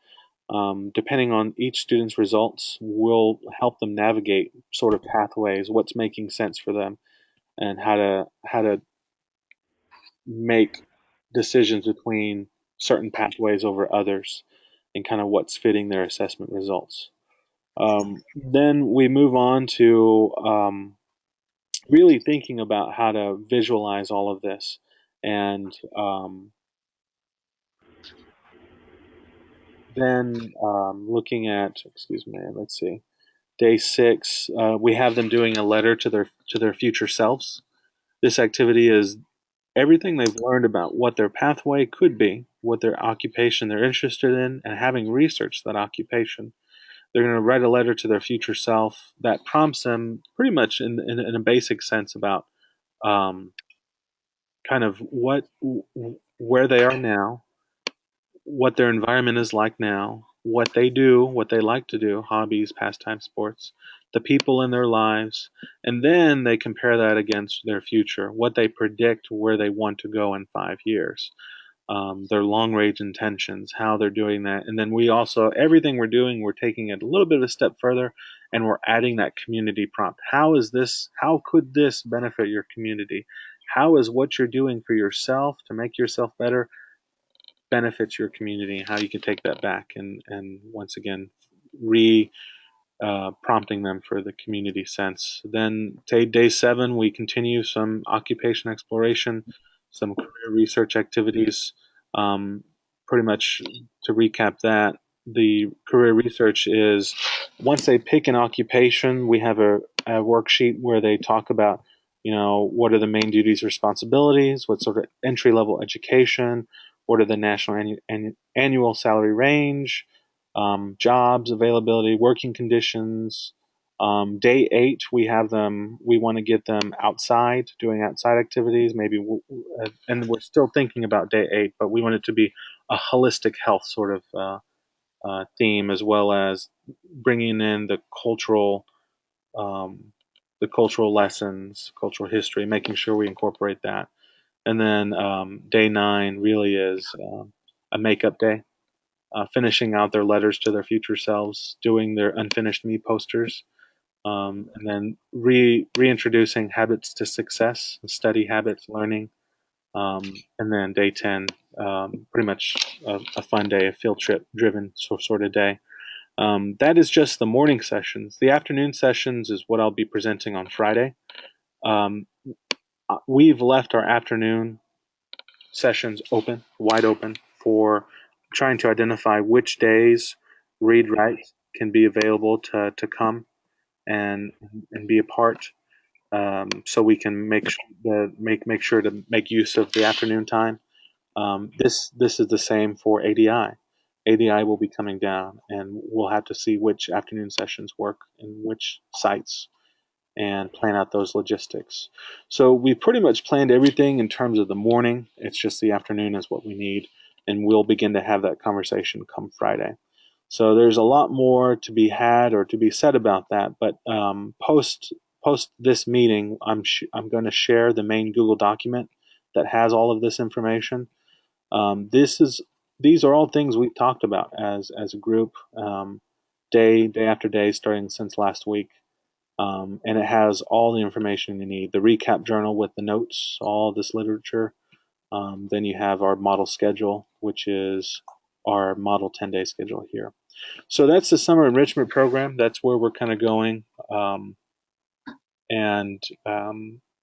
Depending on each student's results, will help them navigate sort of pathways, what's making sense for them, and how to make decisions between certain pathways over others, and kind of what's fitting their assessment results. Then we move on to really thinking about how to visualize all of this, and then looking at, excuse me, let's see. Day 6, we have them doing a letter to their future selves. This activity is everything they've learned about what their pathway could be, what their occupation they're interested in, and having researched that occupation. They're going to write a letter to their future self that prompts them pretty much in a basic sense about um, kind of where they are now, what their environment is like now, what they do, what they like to do, hobbies, pastime, sports, the people in their lives, and then they compare that against their future, what they predict where they want to go in 5 years, their long range intentions, how they're doing that. And then we also, everything we're doing, we're taking it a little bit of a step further and we're adding that community prompt. How could this benefit your community? How is what you're doing for yourself to make yourself better benefits your community? How you can take that back and once again, prompting them for the community sense. Then day 7, we continue some occupation exploration, some career research activities. Pretty much to recap that, the career research is once they pick an occupation, we have a worksheet where they talk about, what are the main duties, responsibilities, what sort of entry level education, what are the national annual salary range, jobs availability, working conditions. Day 8, we want to get them outside, doing outside activities, maybe, and we're still thinking about day 8, but we want it to be a holistic health sort of theme, as well as bringing in the cultural lessons, cultural history, making sure we incorporate that. And then day 9 really is a makeup day, finishing out their letters to their future selves, doing their unfinished me posters, and then reintroducing habits to success, study habits, learning. And then day 10, pretty much a fun day, a field trip driven sort of day. That is just the morning sessions. The afternoon sessions is what I'll be presenting on Friday. We've left our afternoon sessions wide open, for trying to identify which days read write can be available to come and be a part, so we can make sure to make use of the afternoon time. This is the same for ADI. ADI will be coming down, and we'll have to see which afternoon sessions work in which sites and plan out those logistics. So we pretty much planned everything in terms of the morning. It's just the afternoon is what we need, and we'll begin to have that conversation come Friday. So there's a lot more to be had or to be said about that. But post this meeting, I'm going to share the main Google document that has all of this information. These are all things we've talked about as a group, day after day, starting since last week. And it has all the information you need, the recap journal with the notes, all this literature. Then you have our model schedule, which is our model 10-day schedule here. So that's the summer enrichment program. That's where we're kind of going. And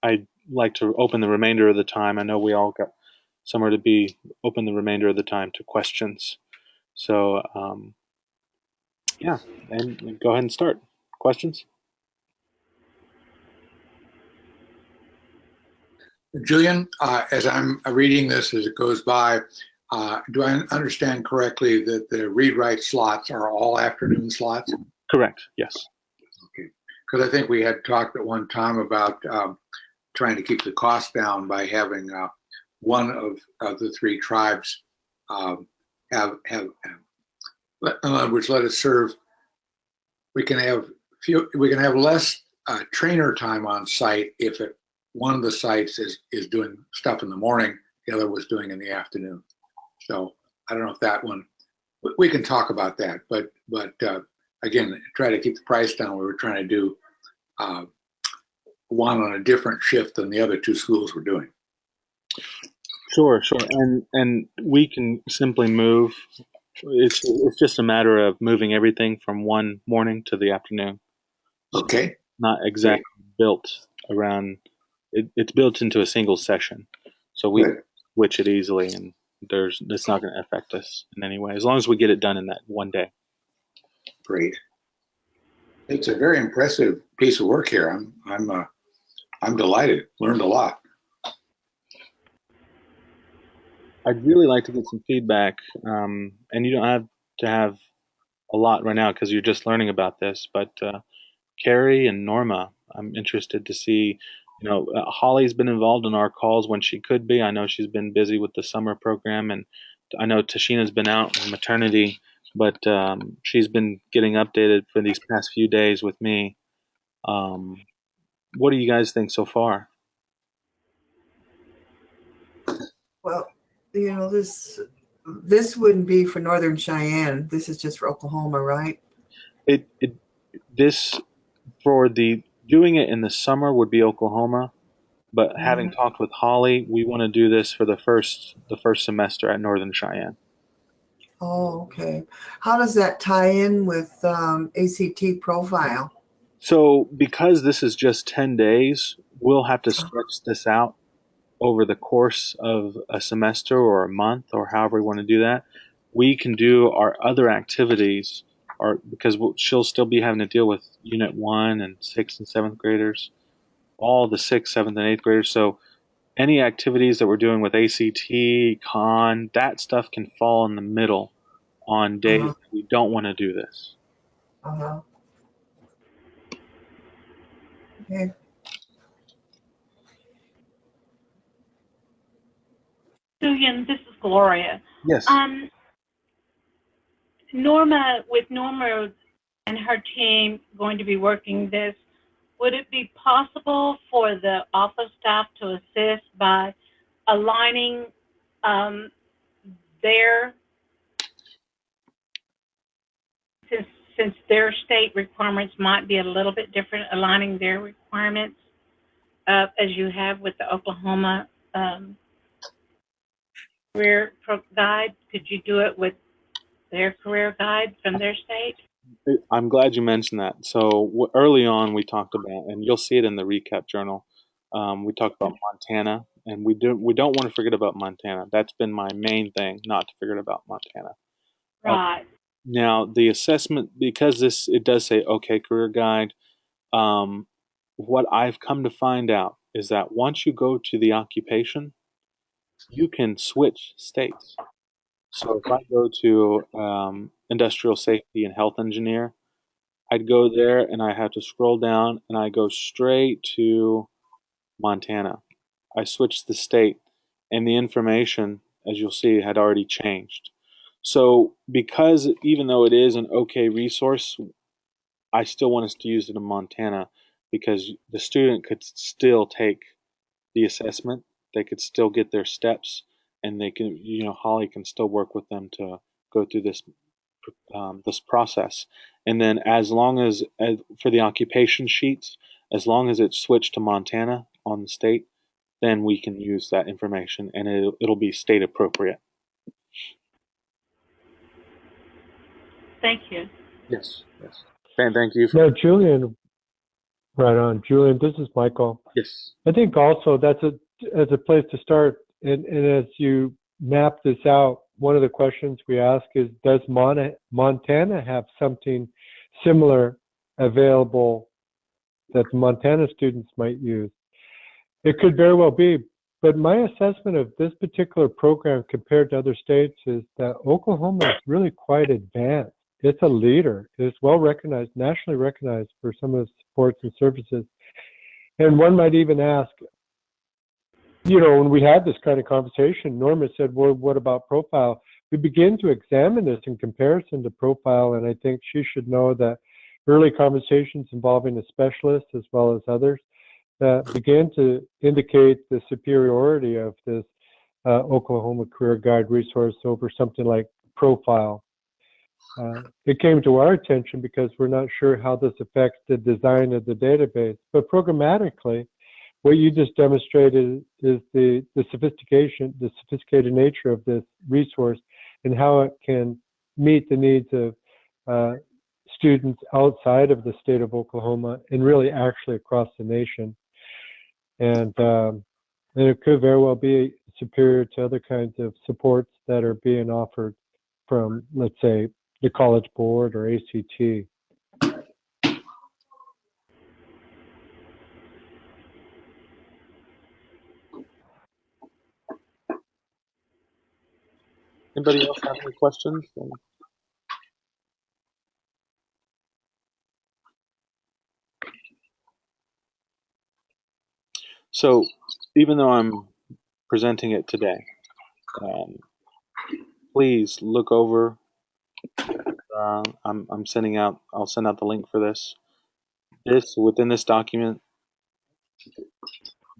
I'd like to open the remainder of the time. I know we all got somewhere to be, open the remainder of the time to questions. So yeah, and go ahead and start. Questions? Julian, as I'm reading this as it goes by, do I understand correctly that the read-write slots are all afternoon slots? Correct, yes. Okay, because I think we had talked at one time about trying to keep the cost down by having one of the 3 tribes have, in other words, let it serve. We can have less trainer time on site if one of the sites is doing stuff in the morning, the other was doing in the afternoon. So I don't know if that one, we can talk about that, but again, try to keep the price down. We were trying to do one on a different shift than the other 2 schools were doing. Sure. And we can simply move. It's just a matter of moving everything from one morning to the afternoon. Okay. Not exactly built around. It's built into a single session, so we switch it easily, and it's not going to affect us in any way as long as we get it done in that one day. Great. It's a very impressive piece of work here. I'm delighted. Learned a lot. I'd really like to get some feedback, and you don't have to have a lot right now because you're just learning about this. But Carrie and Norma, I'm interested to see. Holly's been involved in our calls when she could be. I know she's been busy with the summer program, and I know Tashina's been out on maternity. but she's been getting updated for these past few days with me. What do you guys think so far? Well, this wouldn't be for Northern Cheyenne. This is just for Oklahoma, right? This for the doing it in the summer would be Oklahoma, but having Mhm. talked with Holly, we want to do this for the first semester at Northern Cheyenne. Oh, okay. How does that tie in with ACT profile? So because this is just 10 days, we'll have to stretch this out over the course of a semester or a month or however we want to do that. We can do our other activities, or because she'll still be having to deal with Unit 1 and 6th and 7th graders, all the 6th, 7th, and 8th graders. So any activities that we're doing with ACT, Con, that stuff can fall in the middle on days Uh-huh. that we don't want to do this. Uh-huh. Okay. Susan, this is Gloria. Yes. With Norma and her team going to be working this, would it be possible for the office staff to assist by aligning their, since their state requirements might be a little bit different, aligning their requirements as you have with the Oklahoma career guide? Could you do it with their career guide from their state? I'm glad you mentioned that. So early on, we talked about, and you'll see it in the recap journal. We talked about Montana, and we don't want to forget about Montana. That's been my main thing, not to forget about Montana. Right. Now the assessment, because it does say okay career guide. Um, what I've come to find out is that once you go to the occupation, you can switch states. So if I go to industrial safety and health engineer, I'd go there and I have to scroll down and I go straight to Montana. I switched the state and the information, as you'll see, had already changed. So because even though it is an okay resource, I still want us to use it in Montana because the student could still take the assessment, they could still get their steps, and they can, Holly can still work with them to go through this process. And then as long as for the occupation sheets, as long as it's switched to Montana on the state, then we can use that information and it'll be state appropriate. Thank you. Yes, yes. And thank you. No, Julian, right on. Julian, this is Michael. Yes. I think also that's as a place to start. And as you map this out, one of the questions we ask is, does Montana have something similar available that the Montana students might use? It could very well be, but my assessment of this particular program compared to other states is that Oklahoma is really quite advanced. It's a leader. It's well recognized, nationally recognized for some of the supports and services. And one might even ask, when we had this kind of conversation, Norma said, well, what about profile? We begin to examine this in comparison to profile, and I think she should know that early conversations involving a specialist as well as others that began to indicate the superiority of this Oklahoma Career Guide resource over something like profile. It came to our attention because we're not sure how this affects the design of the database, but programmatically, what you just demonstrated is the sophisticated nature of this resource and how it can meet the needs of students outside of the state of Oklahoma and really actually across the nation. And it could very well be superior to other kinds of supports that are being offered from, let's say, the College Board or ACT. Anybody else have any questions? So even though I'm presenting it today, please look over I'm sending out. I'll send out the link for this. Within this document,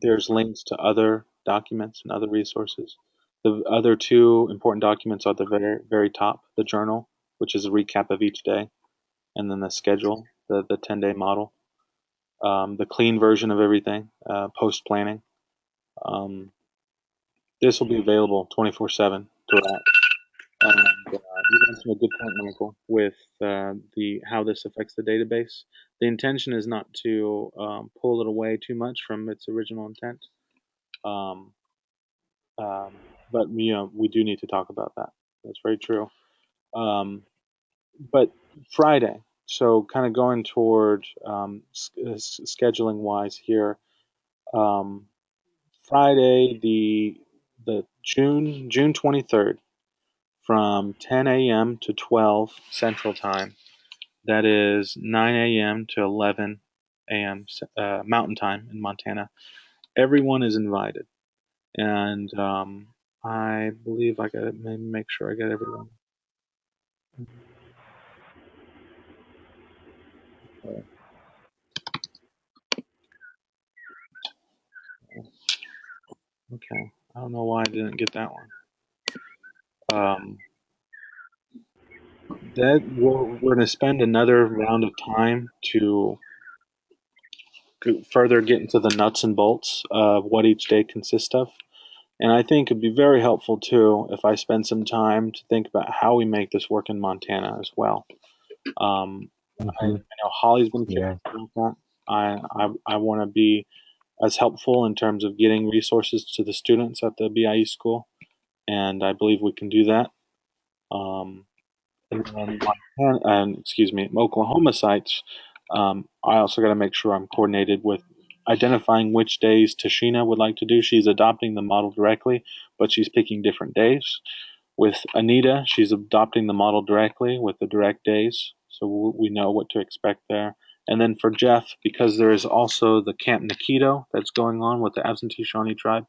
there's links to other documents and other resources. The other two important documents are at the very top: the journal, which is a recap of each day, and then the schedule, the 10-day model, the clean version of everything, post planning. This will be available 24/7 throughout. You mentioned a good point, Michael, with how this affects the database. The intention is not to pull it away too much from its original intent, um, but we do need to talk about that. That's very true. But Friday, so kind of going toward scheduling wise here. Friday, the June 23rd, from 10 a.m. to 12 Central Time. That is 9 a.m. to 11 a.m. Mountain Time in Montana. Everyone is invited, and I believe I got to make sure I got everyone. Okay, I don't know why I didn't get that one. That we're going to spend another round of time to further get into the nuts and bolts of what each day consists of. And I think it'd be very helpful too if I spend some time to think about how we make this work in Montana as well. I know Holly's been curious about that. I want to be as helpful in terms of getting resources to the students at the BIE school, and I believe we can do that. And then Oklahoma sites, I also got to make sure I'm coordinated with identifying which days Tashina would like to do. She's adopting the model directly, but she's picking different days. With Anita, she's adopting the model directly with the direct days, so we know what to expect there. And then for Jeff, because there is also the Camp Nikito that's going on with the absentee Shawnee tribe,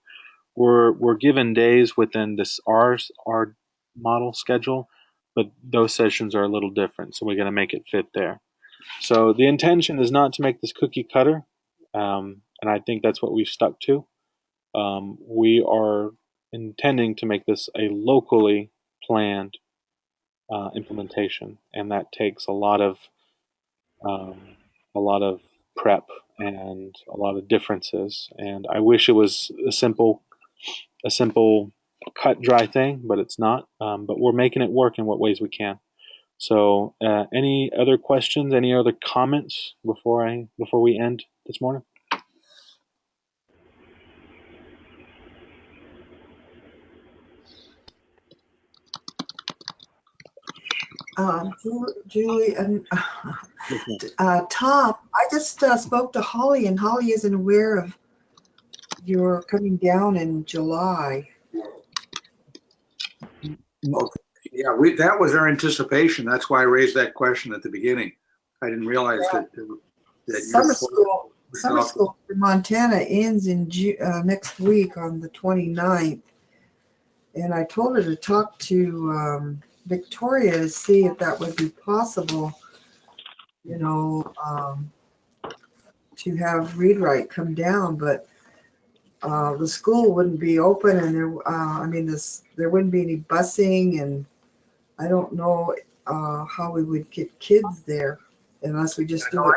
we're given days within this our model schedule, but those sessions are a little different, so we got to make it fit there. So the intention is not to make this cookie cutter, and I think that's what we've stuck to. We are intending to make this a locally planned implementation, and that takes a lot of prep and a lot of differences. And I wish it was a simple cut dry thing, but it's not. But we're making it work in what ways we can. So, any other questions? Any other comments before we end this morning? Julie and Tom, I just spoke to Holly, and Holly isn't aware of your coming down in July. Yeah, that was our anticipation. That's why I raised that question at the beginning. I didn't realize that summer school for Montana ends in next week on the 29th. And I told her to talk to Victoria to see if that would be possible, to have Read Write come down, but the school wouldn't be open, and there wouldn't be any busing, and I don't know how we would get kids there unless we just do it.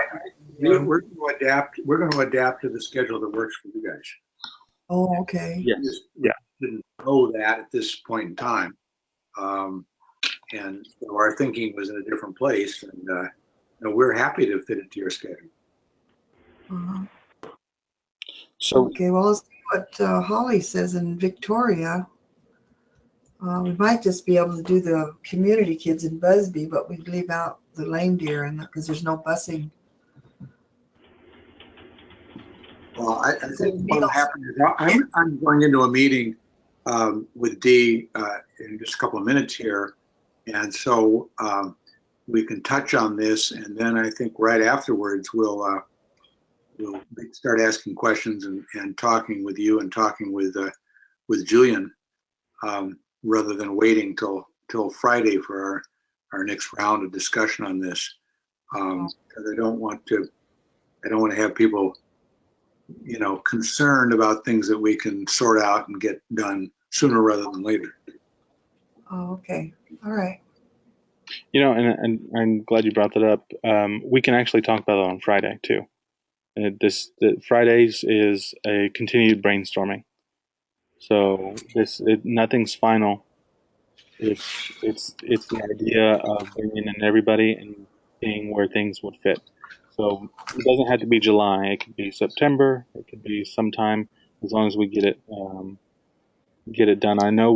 We're going to adapt to the schedule that works for you guys. Oh, okay. Yes. Yeah. Didn't know that at this point in time, and so our thinking was in a different place, and we're happy to fit it to your schedule. So okay, well, let's see what Holly says in Victoria. We might just be able to do the community kids in Busby, but we'd leave out the lame deer because there's no busing. Well, I think what will happen is I'm going into a meeting with Dee in just a couple of minutes here, and so we can touch on this, and then I think right afterwards we'll start asking questions and talking with you and talking with Julian, rather than waiting till Friday for our next round of discussion on this. Because I don't want to have people, concerned about things that we can sort out and get done sooner rather than later. Oh, okay. All right. And I'm glad you brought that up. We can actually talk about it on Friday too. Fridays is a continued brainstorming. So nothing's final. It's the idea of bringing in everybody and seeing where things would fit. So it doesn't have to be July. It could be September. It could be sometime, as long as we get it done. I know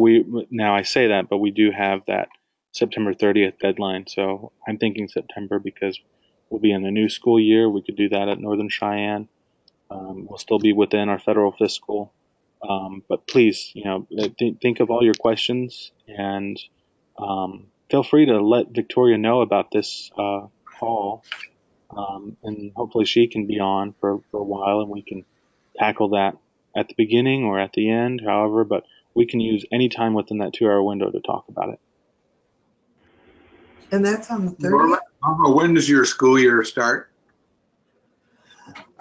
now I say that, but we do have that September 30th deadline. So I'm thinking September because we'll be in the new school year. We could do that at Northern Cheyenne. We'll still be within our federal fiscal. But please, think of all your questions and feel free to let Victoria know about this call. And hopefully she can be on for a while and we can tackle that at the beginning or at the end, however, but we can use any time within that 2-hour window to talk about it. And that's on the 30th? When does your school year start?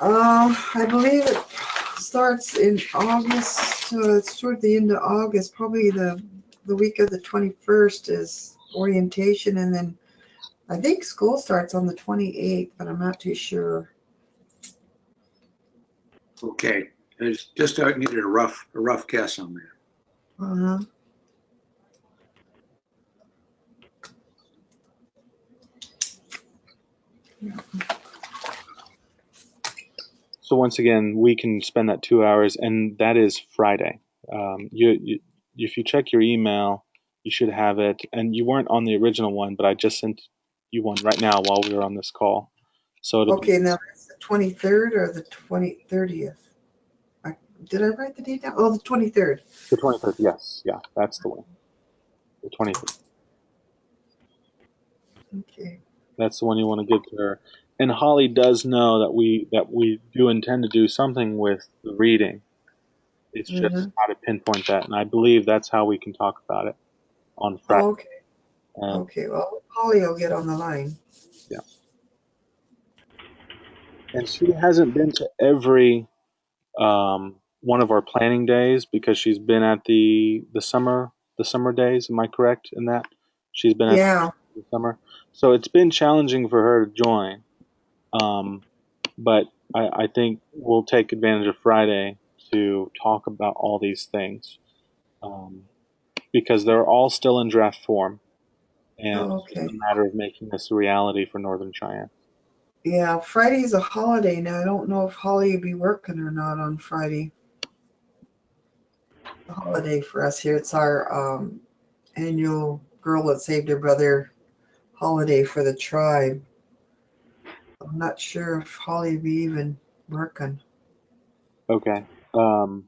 I believe it starts in August. It's toward the end of August. Probably the week of the 21st is orientation, and then I think school starts on the 28th, but I'm not too sure. Okay, I just needed a rough guess on that. Uh-huh. So once again, we can spend that 2 hours, and that is Friday. If you check your email, you should have it. And you weren't on the original one, but I just sent you one right now while we were on this call. So okay, now that's the 23rd or the 30th? Did I write the date down? Oh, the 23rd. The 23rd, yes. Yeah, that's the one. The 23rd. Okay. That's the one you want to give to her. And Holly does know that we do intend to do something with the reading. It's just how to pinpoint that, and I believe that's how we can talk about it on Friday. Oh, okay. Okay. Well, Holly will get on the line. Yeah. And she hasn't been to every one of our planning days because she's been at the summer days. Am I correct in that? She's been at the summer. So it's been challenging for her to join. But I think we'll take advantage of Friday to talk about all these things because they're all still in draft form. And it's a matter of making this a reality for Northern Cheyenne. Yeah, Friday's a holiday now. I don't know if Holly will be working or not on Friday. A holiday for us here. It's our annual Girl That Saved Her Brother holiday for the tribe. I'm not sure if Holly will be even working. Okay. How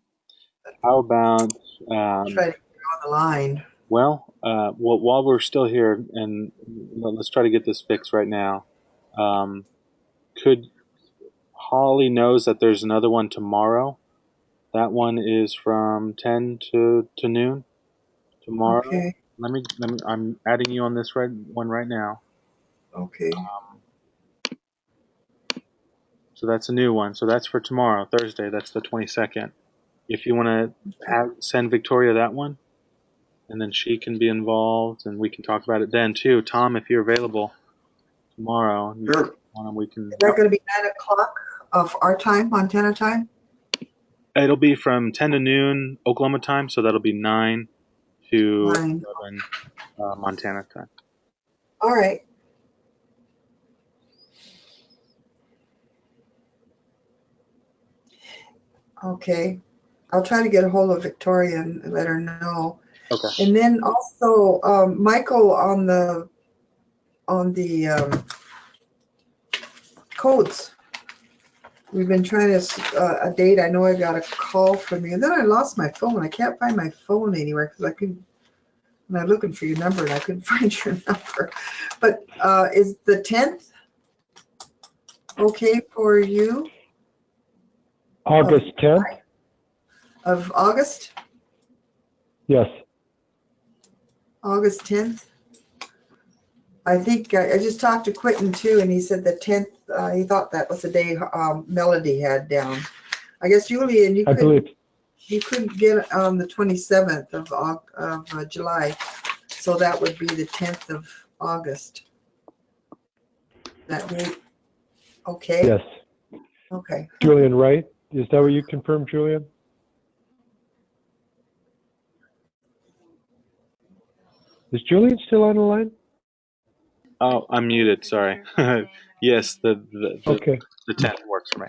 about try to get on the line? Well, while we're still here, and let's try to get this fixed right now. Could Holly knows that there's another one tomorrow? That one is from 10 to noon tomorrow. Okay. Let me. I'm adding you on this one right now. Okay. So that's a new one. So that's for tomorrow, Thursday. That's the 22nd. If you want to send Victoria that one, and then she can be involved, and we can talk about it then too. Tom, if you're available tomorrow, sure. We can. Is that going to be 9 o'clock of our time, Montana time? It'll be from 10 to noon Oklahoma time, so that'll be 9 to 11 Montana time. All right. Okay. I'll try to get a hold of Victoria and let her know. Okay. And then also, Michael, on the codes. We've been trying to a date. I know I got a call from you, and then I lost my phone. I can't find my phone anywhere because I couldn't. I'm looking for your number and I couldn't find your number. But is the 10th okay for you? August 10th? Of August? Yes. August 10th? I think I just talked to Quentin too, and he said the 10th. He thought that was the day Melody had down. I guess Julian, I believe. you couldn't get on the 27th of July, so that would be the 10th of August. That date. Okay. Yes. Okay. Julian, right? Is that what you confirmed, Julian? Is Julian still on the line? Oh, I'm muted. Sorry. Yes, Okay. the 10th works for me.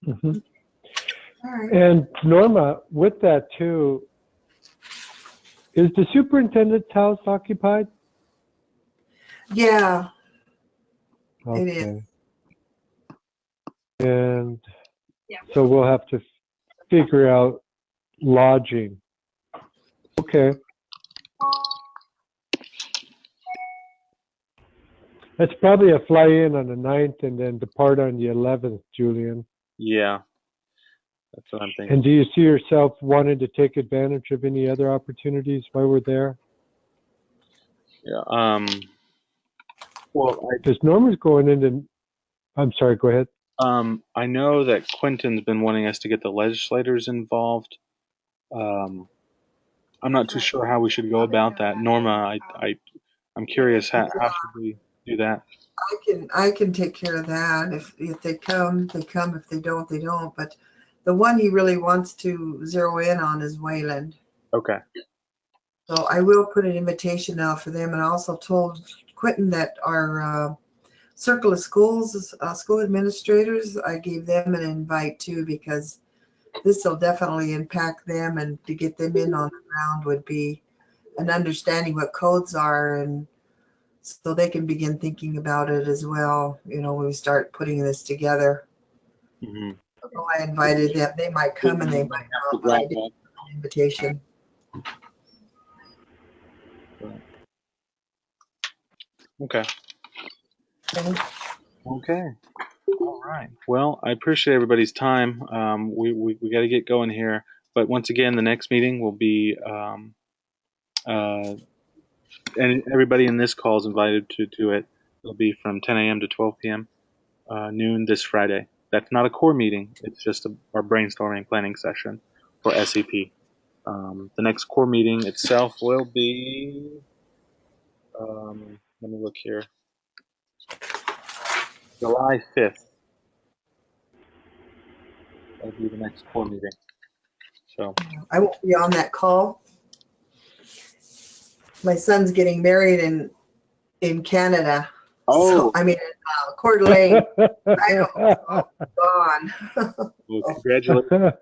Mm-hmm. All right. And Norma, with that too, is the superintendent's house occupied? Yeah, Okay. it is. And so we'll have to figure out lodging. Okay. That's probably a fly in on the 9th and then depart on the 11th, Julian. Yeah, that's what I'm thinking. And do you see yourself wanting to take advantage of any other opportunities while we're there? Yeah. Well, Because Norma's going into, I'm sorry, go ahead. I know that Quentin's been wanting us to get the legislators involved. I'm not too sure how we should go about that. Norma, I'm curious, how should we do that? I can take care of that. If they come, they come. If they don't, they don't. But the one he really wants to zero in on is Wayland. Okay. So I will put an invitation out for them, and I also told Quentin that our Circle of Schools, school administrators, I gave them an invite too, because this will definitely impact them, and to get them in on the ground would be an understanding what codes are, and so they can begin thinking about it as well, you know, when we start putting this together. Mm-hmm. So I invited them. They might come and they might not, but I did an invitation. Okay. Okay. All right. Well, I appreciate everybody's time. We got to get going here. But once again, the next meeting will be, and everybody in this call is invited to it. It'll be from 10 a.m. to 12 p.m. Noon this Friday. That's not a core meeting. It's just our brainstorming planning session for SEP. The next core meeting itself will be, let me look here, July 5th. That'll be the next core meeting. So I won't be on that call. My son's getting married in Canada. So, I mean, in Coeur d'Alene. I know. Gone. well, congratulations.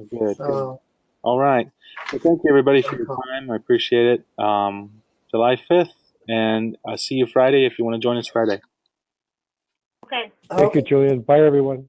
Good. So, All right. Well, thank you everybody for your time. I appreciate it. July 5th, and I'll see you Friday if you want to join us Friday. Okay. Thank you, Julian. Bye, everyone.